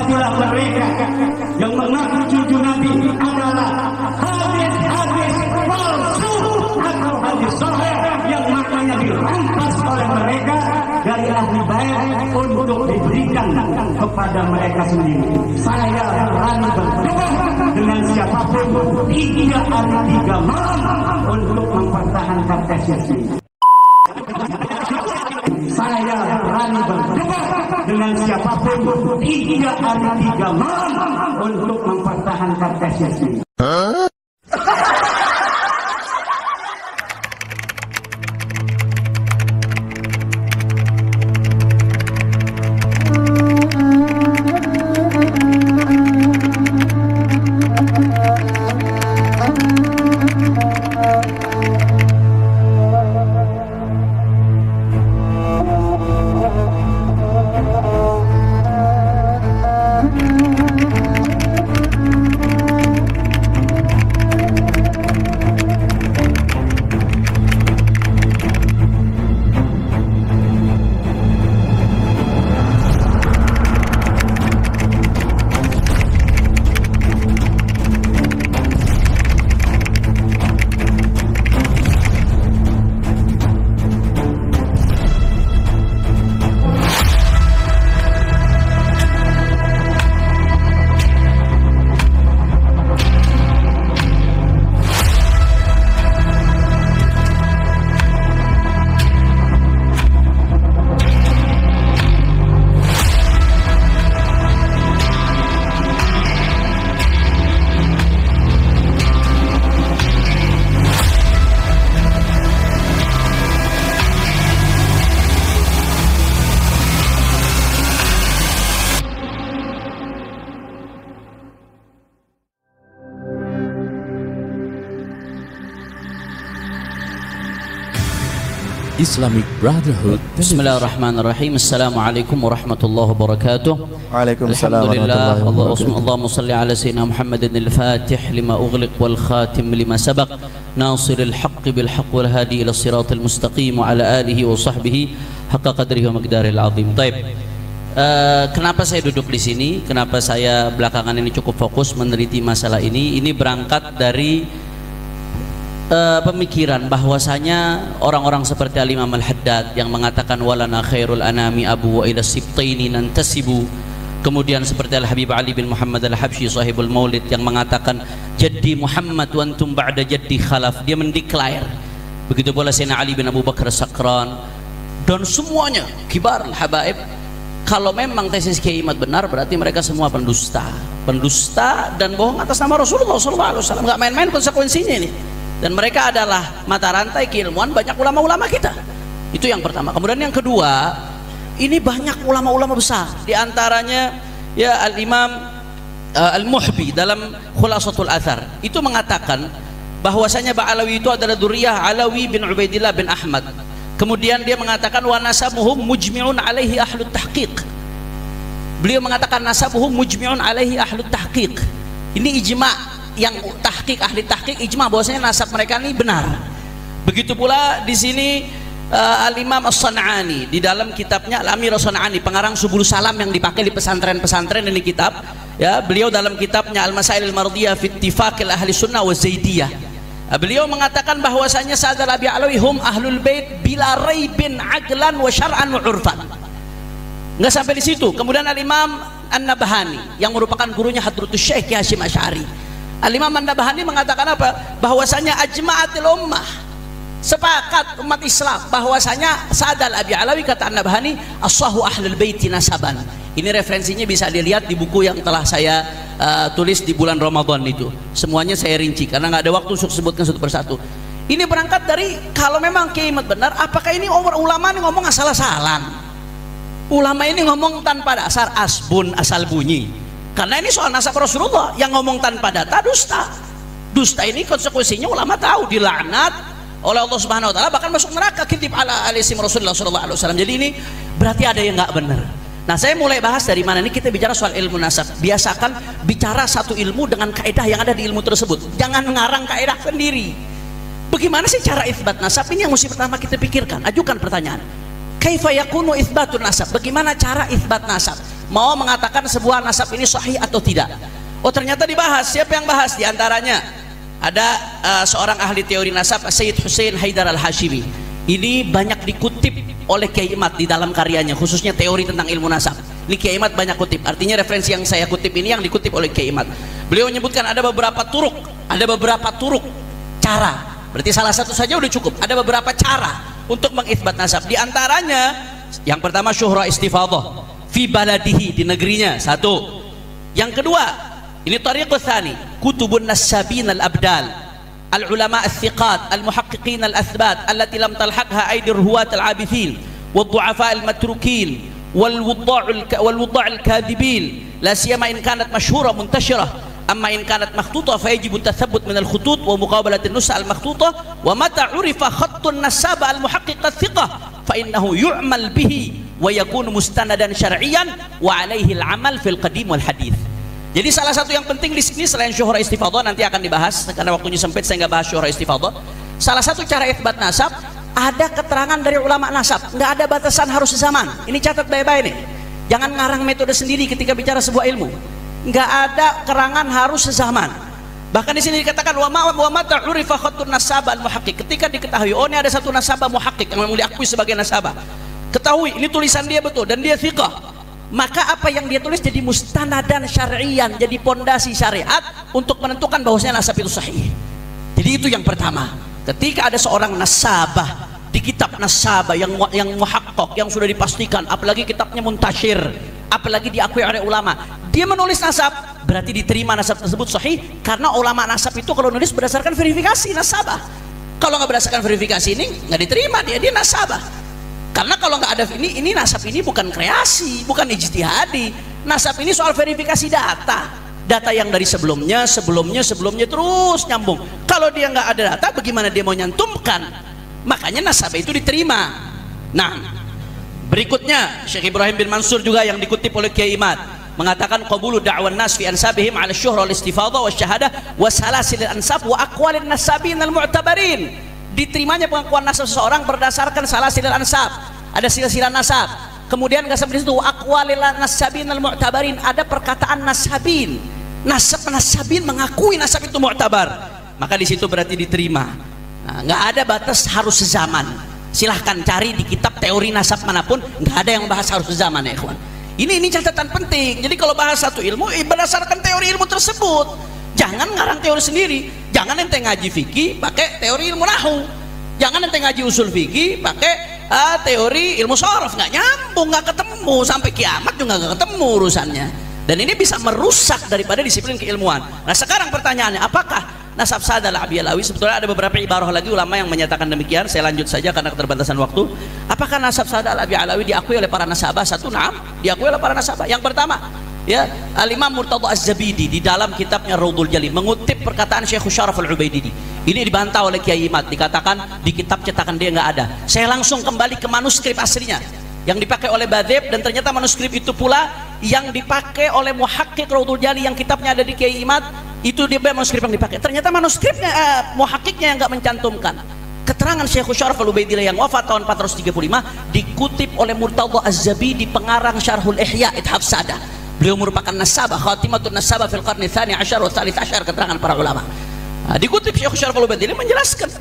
apabila mereka yang mengaku cucu Nabi adalah hadis-hadis palsu atau hadis sahih yang maknanya dirampas oleh mereka dari ahli bait untuk diberikan kepada mereka sendiri. Saya berani berdebat dengan siapapun 3 hari 3 malam untuk mempertahankan tesis ini. Saya berani berdebat dengan siapapun 3 hari 3 malam untuk mempertahankan tesis ini. Islamic Brotherhood. Bismillahirrahmanirrahim. Assalamualaikum warahmatullahi wabarakatuh. Waalaikumsalam Alhamdulillah. warahmatullahi wabarakatuh. Allahumma salli ala sayyidina Muhammadin al-Fatih lima ughliq wal khatim lima sabaq nasiril haqqi bil haqq wal hadi ila siratal mustaqim wa ala alihi wa sahbihi haqqa qadrihi wa miqdaril azim. Baik. Kenapa saya duduk di sini? Kenapa saya belakangan ini cukup fokus meneliti masalah ini? Ini berangkat dari pemikiran bahwasanya orang-orang seperti Al-Imam Al-Haddad yang mengatakan walana khairul anami abu wa ila sibtaini nantasibu, kemudian seperti Al-Habib Ali bin Muhammad Al-Habsyi sahibul Maulid yang mengatakan jaddi Muhammad wa antum ba'da jaddi khalaf, dia mendeklar. Begitu pula Sayyidina Ali bin Abu Bakar Sakran dan semuanya kibar al-habaib. Kalau memang tesis Kiai Imad benar, berarti mereka semua pendusta dan bohong atas nama Rasulullah SAW. Nggak main-main konsekuensinya ini. Dan mereka adalah mata rantai keilmuan banyak ulama-ulama kita. Itu yang pertama. Kemudian yang kedua, ini banyak ulama-ulama besar. Di antaranya ya Al-Imam Al-Muhbi dalam Khulasatul Athar itu mengatakan bahwasanya Ba'alawi itu adalah dzurriyyah Alawi bin Ubaidillah bin Ahmad. Kemudian dia mengatakan wa nasabuhum mujmi'un alaihi ahlut tahqiq. Beliau mengatakan nasabuhum mujmi'un alaihi ahlut tahqiq. Ini ijma' yang tahqiq, ahli tahqiq ijma bahwasanya nasab mereka ini benar. Begitu pula di sini Al-Imam As-San'ani di dalam kitabnya Al-Amir As-San'ani, pengarang Subul Salam yang dipakai di pesantren-pesantren ini kitab. Ya, beliau dalam kitabnya Al-Masail Al-Mardiyah fi Ittifaqil Ahli Sunnah wa Zaidiyah. Beliau mengatakan bahwasanya Sa'ad Al-Abi Alawi hum ahlul bait bila raibin aqlan wa syar'an wa 'urfan. Enggak sampai di situ. Kemudian Al-Imam An-Nabhani yang merupakan gurunya Hadratus Syekh Hasyim Asy'ari. Al-Imam An-Nabhani mengatakan apa? Bahwasanya ajma'atil ummah, sepakat umat Islam bahwasanya Sa'ad Al-Abi Alawi, kata An-Nabhani, as-sahu ahlul baiti nasaban. Ini referensinya bisa dilihat di buku yang telah saya tulis di bulan Ramadan itu. Semuanya saya rinci karena nggak ada waktu untuk sebutkan satu persatu. Ini berangkat dari kalau memang Kiai Imad benar, apakah ini ulama ini ngomong asal-asalan? Ulama ini ngomong tanpa dasar, asbun, asal bunyi. Karena ini soal nasab Rasulullah, yang ngomong tanpa data dusta. Dusta ini konsekuensinya ulama tahu, dilaknat oleh Allah Subhanahu wa taala, bahkan masuk neraka, kitib ala alisim Rasulullah sallallahu alaihi wasallam. Jadi ini berarti ada yang nggak benar. Nah, saya mulai bahas dari mana ini, kita bicara soal ilmu nasab. Biasakan bicara satu ilmu dengan kaidah yang ada di ilmu tersebut. Jangan mengarang kaidah sendiri. Bagaimana sih cara itsbat nasab? Ini yang mesti pertama kita pikirkan. Ajukan pertanyaan. Kaifa yakunu itsbatun nasab? Bagaimana cara itsbat nasab? mau mengatakan sebuah nasab ini sahih atau tidak. Oh ternyata dibahas. Siapa yang bahas? Di antaranya ada seorang ahli teori nasab, Sayyid Hussein Haidar Al-Hashimi. Ini banyak dikutip oleh Kiai Imad di dalam karyanya, khususnya teori tentang ilmu nasab. Ini Kiai Imad banyak kutip. Artinya referensi yang saya kutip ini yang dikutip oleh Kiai Imad. Beliau menyebutkan ada beberapa turuk cara. Berarti salah satu saja udah cukup. Ada beberapa cara untuk mengitsbat nasab. Di antaranya yang pertama syuhra istifadhah fi baladihi, di negerinya, satu. Yang kedua, ini tariqus tsani, kutubun nasabin al-abdal, al-ulama al-thiqat, al-muhaqqiqin al-athbat allati lam talhaqha aydir huwat al-abithin wad-du'afa al-matrukin wal-wudda' al-kadhibin la siyama in kanat mashhura muntashirah. Amma in kanat makhtutah fa yajibu tathabbut min al-khutut wa muqabalat an-nusakh al-makhtutah wa mata 'urifa khattun nasaba al-muhaqqiq al-thiqah fa innahu yu'mal bihi wa yakunu mustanadan syar'iyyan wa 'alaihi al-'amal fil qadim wal hadits. Jadi salah satu yang penting di sini selain syuhra istifadhah, nanti akan dibahas karena waktunya sempit saya nggak bahas syuhra istifadhah. Salah satu cara itsbat nasab, ada keterangan dari ulama nasab, nggak ada batasan harus zaman. Ini catat baik-baik nih. Jangan ngarang metode sendiri ketika bicara sebuah ilmu. Nggak ada keterangan harus sezaman. Bahkan di sini dikatakan wa mata urifa khattun nasabah al-muhaqqiq. Ketika diketahui oh ini ada satu nasabah muhaqqiq yang diakui sebagai nasabah. Ketahui ini tulisan dia betul dan dia thiqah. Maka apa yang dia tulis jadi mustanadan syar'iyan, jadi pondasi syariat untuk menentukan bahwasanya nasab itu sahih. Jadi itu yang pertama. Ketika ada seorang nasabah di kitab nasabah yang muhaqqaq, yang sudah dipastikan, apalagi kitabnya muntasyir, apalagi diakui oleh ulama, dia menulis nasab, berarti diterima nasab tersebut sahih karena ulama nasab itu kalau nulis berdasarkan verifikasi nasabah. Kalau nggak berdasarkan verifikasi ini nggak diterima, dia nasabah. Karena kalau nggak ada ini nasab ini bukan kreasi, bukan ijtihadi. Nasab ini soal verifikasi data yang dari sebelumnya terus nyambung. Kalau dia nggak ada data, bagaimana dia mau nyantumkan? Makanya nasab itu diterima. Nah, berikutnya Syekh Ibrahim bin Mansur juga yang dikutip oleh Kiai Imad mengatakan qabulu da'wan nas fi ansabihim 'ala syuhra wal istifadhah wa syahadah wa salasil ansab wa aqwalin nasabin al mu'tabarin. Diterimanya pengakuan nasab seseorang berdasarkan salasil ansab, ada silsilah nasab. Kemudian nggak sampai di situ, aqwalil nasabin al mu'tabarin, ada perkataan nasabin. Nasabin mengakui nasab itu mu'tabar. Maka di situ berarti diterima. Nah, nggak ada batas harus sezaman. Silahkan cari di kitab teori nasab manapun, nggak ada yang bahas harus sezaman ya ikhwan. Ini catatan penting. Jadi kalau bahas satu ilmu berdasarkan teori ilmu tersebut. Jangan ngarang teori sendiri. Jangan ente ngaji fikih pakai teori ilmu nahwu. Jangan ente ngaji usul fikih pakai teori ilmu shorof. Nggak nyambung, nggak ketemu, sampai kiamat juga nggak ketemu urusannya. Dan ini bisa merusak daripada disiplin keilmuan. Nah sekarang pertanyaannya, apakah nasab Sa'ad Al-Abi-Alawi? Sebetulnya ada beberapa ibarah lagi ulama yang menyatakan demikian. Saya lanjut saja karena keterbatasan waktu. Apakah nasab Sa'ad Al-Abi-Alawi diakui oleh para nasabah? Satu, naam, diakui oleh para nasabah. Yang pertama, ya, Al-Imam Murtadha Az-Zabidi di dalam kitabnya Raudhul Jalil mengutip perkataan Syekh Syaraf Al-Ubaididi. Ini dibantah oleh Kiai Imad, dikatakan di kitab cetakan dia nggak ada. Saya langsung kembali ke manuskrip aslinya yang dipakai oleh Badhib, dan ternyata manuskrip itu pula yang dipakai oleh Muhaqqiq Raudhul Jalil yang kitabnya ada di Kiai Imad. Itu dia manuskrip yang dipakai. Ternyata manuskripnya Muhaqqiqnya yang nggak mencantumkan. Keterangan Syekh Syaraf Al-Ubaidillah yang wafat tahun 435 dikutip oleh Murtadha Az-Zabidi pengarang Syarhul Ihya Ithaf Sadah. Beliau merupakan nasabah, khatimatun nasabah fil qarni tsani asyar wa tsalits asyar, keterangan para ulama. Nah, dikutip Syekh Syaraf Al-Ubaidillah menjelaskan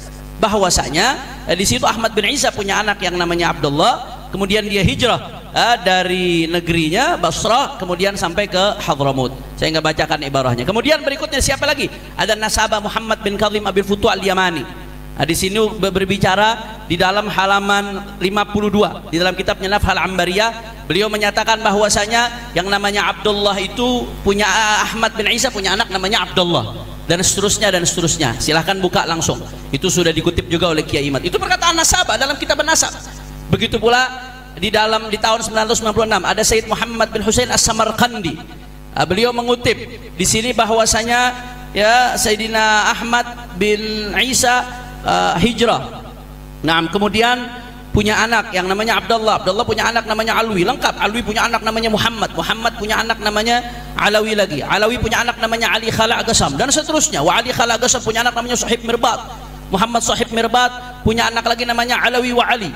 bahwasanya di situ Ahmad bin Isa punya anak yang namanya Abdullah, kemudian dia hijrah dari negerinya Basrah kemudian sampai ke Hadramut. Saya nggak bacakan ibarahnya. Kemudian berikutnya siapa lagi? Ada nasabah Muhammad bin Kadhim Abil Futu Al-Yamani. Nah, di sini berbicara di dalam halaman 52 di dalam kitabnya Nafhal Ambariyah, beliau menyatakan bahwasanya yang namanya Abdullah itu punya Ahmad bin Isa punya anak namanya Abdullah, dan seterusnya. Silahkan buka langsung. Itu sudah dikutip juga oleh Kiai Imad. Itu perkataan nasabah dalam kitab nasab. Begitu pula di tahun 996 ada Sayyid Muhammad bin Husain As-Samarqandi. Beliau mengutip di sini bahwasanya ya Sayyidina Ahmad bin Isa hijrah. Nah, kemudian punya anak yang namanya Abdullah. Abdullah punya anak namanya Alwi, lengkap. Alwi punya anak namanya Muhammad. Muhammad punya anak namanya Alawi lagi. Alawi punya anak namanya Ali Khala Agasam, dan seterusnya. Wa Ali Khala Agasam punya anak namanya Sahib Mirbat. Muhammad Sahib Mirbat punya anak lagi namanya Alawi wa Ali.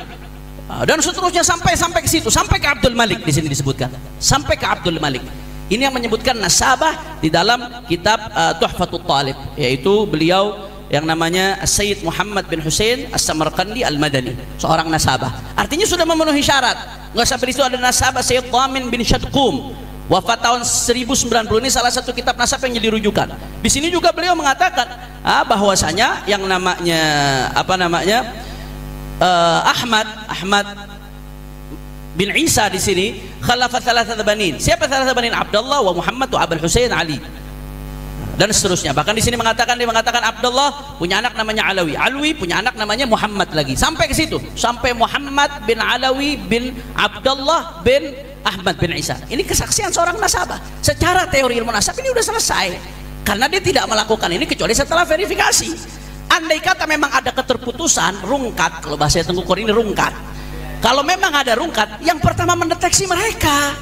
Dan seterusnya sampai ke situ, sampai ke Abdul Malik di sini disebutkan. Sampai ke Abdul Malik. Ini yang menyebutkan nasabah di dalam kitab Tuhfatul Talib, yaitu beliau yang namanya Sayyid Muhammad bin Hussein As-Samarqandi Al-Madani, seorang nasabah. Artinya sudah memenuhi syarat. Enggak sampai itu ada nasabah Sayyid Dhamin bin Syadqum, wafat tahun 1090. Ini salah satu kitab nasab yang jadi rujukan. Di sini juga beliau mengatakan bahwasanya yang namanya Ahmad bin Isa di sini khalafa thalathah banin. Siapa thalathah banin? Abdullah wa Muhammad wa Abul Husain Ali. Dan seterusnya. Bahkan di sini dia mengatakan Abdullah punya anak namanya Alawi. Alawi punya anak namanya Muhammad lagi. Sampai ke situ. Sampai Muhammad bin Alawi bin Abdullah bin Ahmad bin Isa. Ini kesaksian seorang nasabah. Secara teori ilmu nasab ini sudah selesai. Karena dia tidak melakukan ini kecuali setelah verifikasi. Andai kata memang ada keterputusan, rungkat, kalau bahasa Tengku Kor ini rungkat. Kalau memang ada rungkat, yang pertama mendeteksi mereka,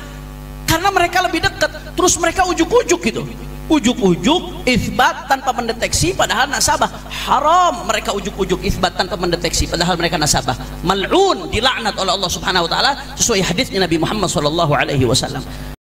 karena mereka lebih dekat. Terus mereka ujuk-ujuk gitu, ujuk-ujuk isbat tanpa mendeteksi, padahal nasabah. Haram mereka ujuk-ujuk isbat tanpa mendeteksi, padahal mereka nasabah. Mal'un, dilaknat oleh Allah Subhanahu Wa Taala sesuai hadisnya Nabi Muhammad SAW.